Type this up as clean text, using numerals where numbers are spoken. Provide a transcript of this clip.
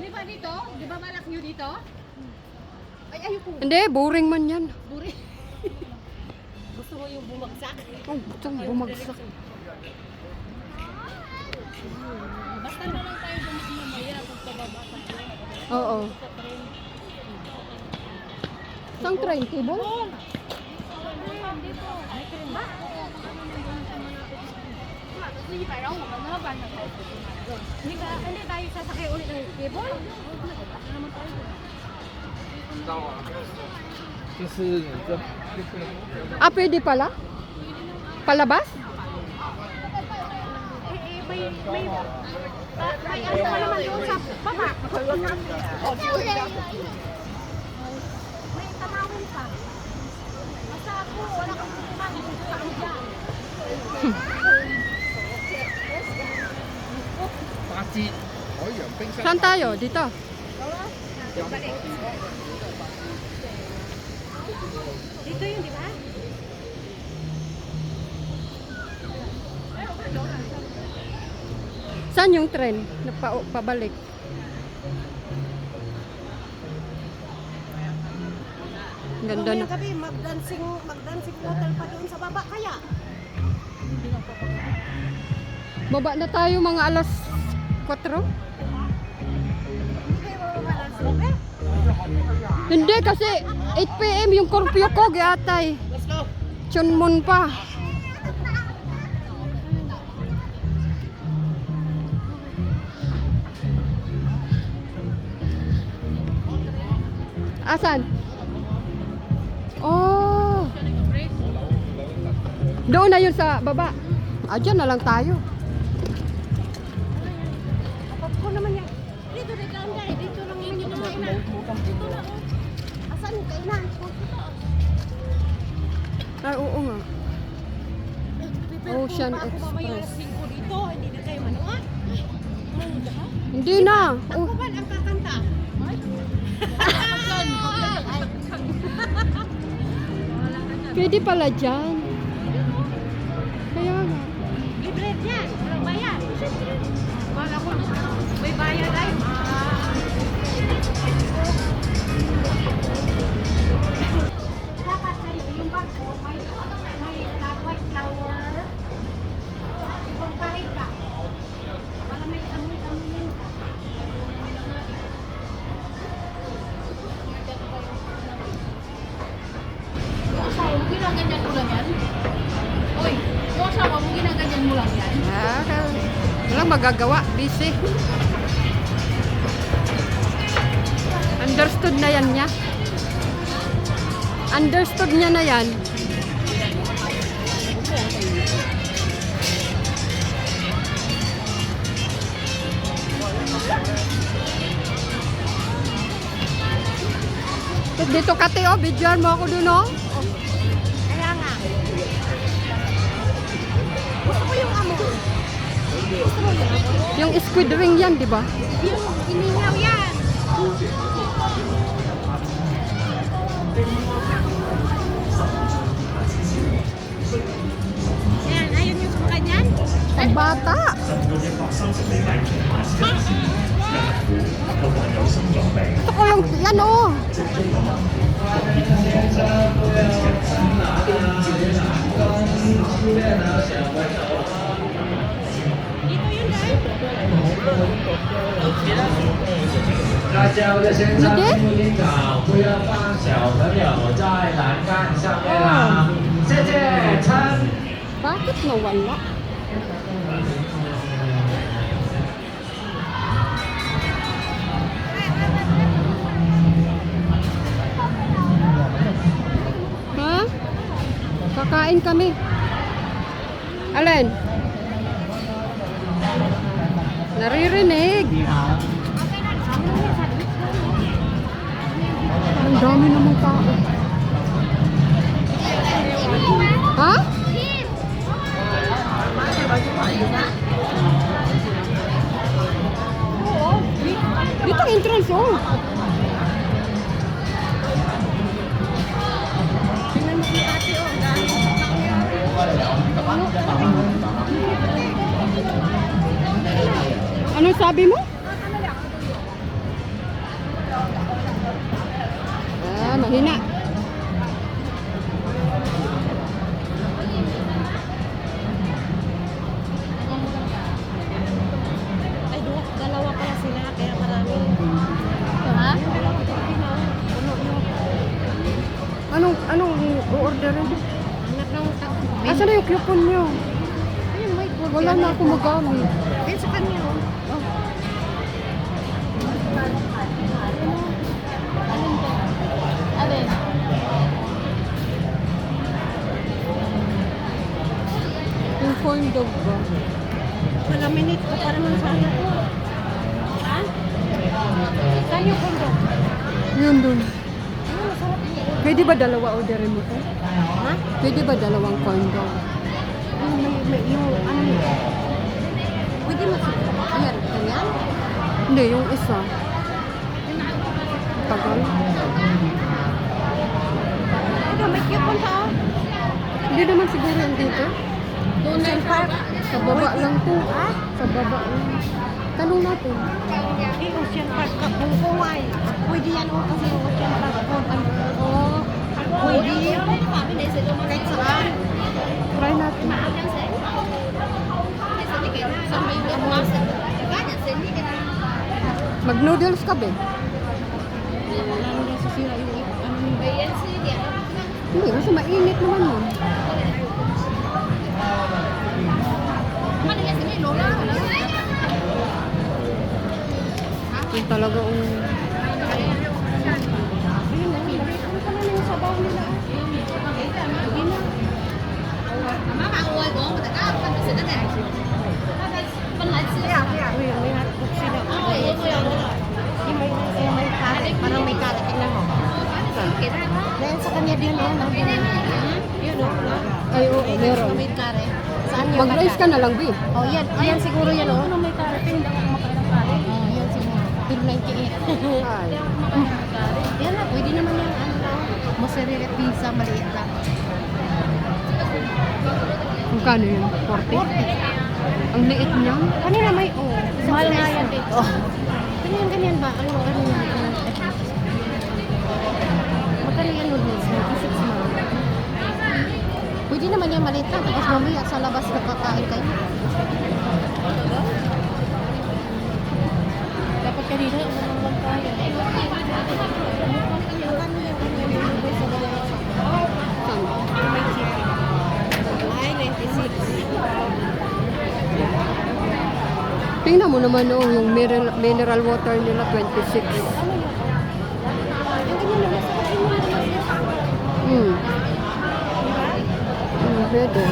di ba dito? Di ba malak nyo dito? Ay, ayoko. Hindi, boring man yan. Buri. Gusto mo yung bumagsak? Oh, gusto mo bumagsak. Basta na lang tayo mamaya kung pababa tayo. Oo. Saan train? Cable? Dito. May train ba? Hindi pa raw, maganaban na tayo. Hindi tayo sasakay ulit ng cable? Naman tayo. 就是你这 Ah, pwede pala? Palabas? May ano pa naman doon sa baba. May tanawin pa. Basta ako, wala kang kumain sa akin dyan. 巴基海洋冰箱。 Saan tayo? Dito? Dito yun, di ba? Saan yung tren? Pabalik. Ganda na. Gabi, mag-dancing hotel pa doon sa baba kaya. Baba na tayo mga alas 4. Hindi kayo mamalas mo eh? Hindi kasi 8 PM yung curfew ko, giatay. Chunmon pa. Asan? Oh. Doon na yun sa baba. Diyan na lang tayo. Kapag ko naman yan. Dito rin lang dahil. Dito lang yun yung kainan. Dito na oh. Asan yung kainan? Ay, oo nga. Ocean Ako mamaya Express. alas 5 dito. Hindi na kayo manuha. Hindi na. Ako ba ang kakanta? Pwede pala dyan. Kaya nga. Libre yan. Walang bayad. Wala ko. May bayad ay. Dapat sa'yo yung barko may white flower. Kung kahit ka. Para may amoy-amoyin ka. Yung asawa mo, ginaganyan mo lang yan? Uy, yung asawa mo, ginaganyan mo lang yan? Walang magagawa. Busy. Understood na yan niya. Understood niya na yan. Dito kate, oh, bidyan mo ako dun, oh. Kaya nga. Gusto ko yung amoy. Gusto mo yung amoy? Yung squid ring yan, di ba? Yung iningaw yan. Ayan, ayun yung suka niyan. Ang bata. Gusto ko yung, yan, oh. Dito yun, guys. 大家在现场听录音长，不要放小朋友在栏杆上面啦。谢谢，称。 Bakit nawala? Ha? Kakain kami. Alin? Naririnig. Ang dami namang tao. Ha? Dito ang entrance, oh. Ano sabi mo? mahina. Ay, dalawa pala sila, kaya marami. Ha? Anong i-orderin? Anak ng Asan na yung coupon nyo? Ayun, may burger. Wala na ako magamit. Ayun sa kanya, oh. Alin? Yung corn dog ba? Wala minute ko para naman sana ko. Ha? Saan yung kondo? Yun dun. Ano, masarap niya. Pwede ba dalawa orderin mo to? Ha? Pwede ba dalawang corn dog? Yung ano, pwede mo sa ayan, ganyan? Hindi, yung isa. Tagal. Ito, may coupon pa, oh. Hindi naman siguro yung dito. Ocean Park. Sa baba lang to. Ha? Sa baba lang. Tanong natin. Eh, Ocean Park ka, kung kuway. Pwede yan, oh, kasi Ocean Park po. Oh, pwede. Kahit saan. Try natin. Mag-noodles ka ba? Lalo na sisira yung ano nila. Hindi, kasi mainit naman yun. Yung talaga ang... Ayun, ano ka na yung sabaw nila, oh. Hindi na. Uy, may hotdog sila. Yung may karet, parang may karet. Tingnan mo. Dahil sa kanya din, oh. Yun, oh. Ay, oo, meron. May karet. Saan yung Mag-rice ka na lang, B. Oh, yan. Yan siguro yan, oh. Ano may karet? Hindi ako kumakain ng karet. Oh, yan siguro. Bill 98. Ay. Yan na, pwede naman yung ano lang. Mozzarella pizza, maliit lang. Magkano yun? 40? Ang liit niya. Kanina may, oh. Mahal nga yan dito. Ganyan ba? Ano, yan? Magkano yan noodles? 96 mo. Pwede naman yung maliit lang. Tapos mamaya sa labas nakakain kayo. Dapat kanina, ano naman tayo. May chicken. Ay, 96. Tingnan mo naman, oh, yung mineral water nila, 26. Hmm. Pwede.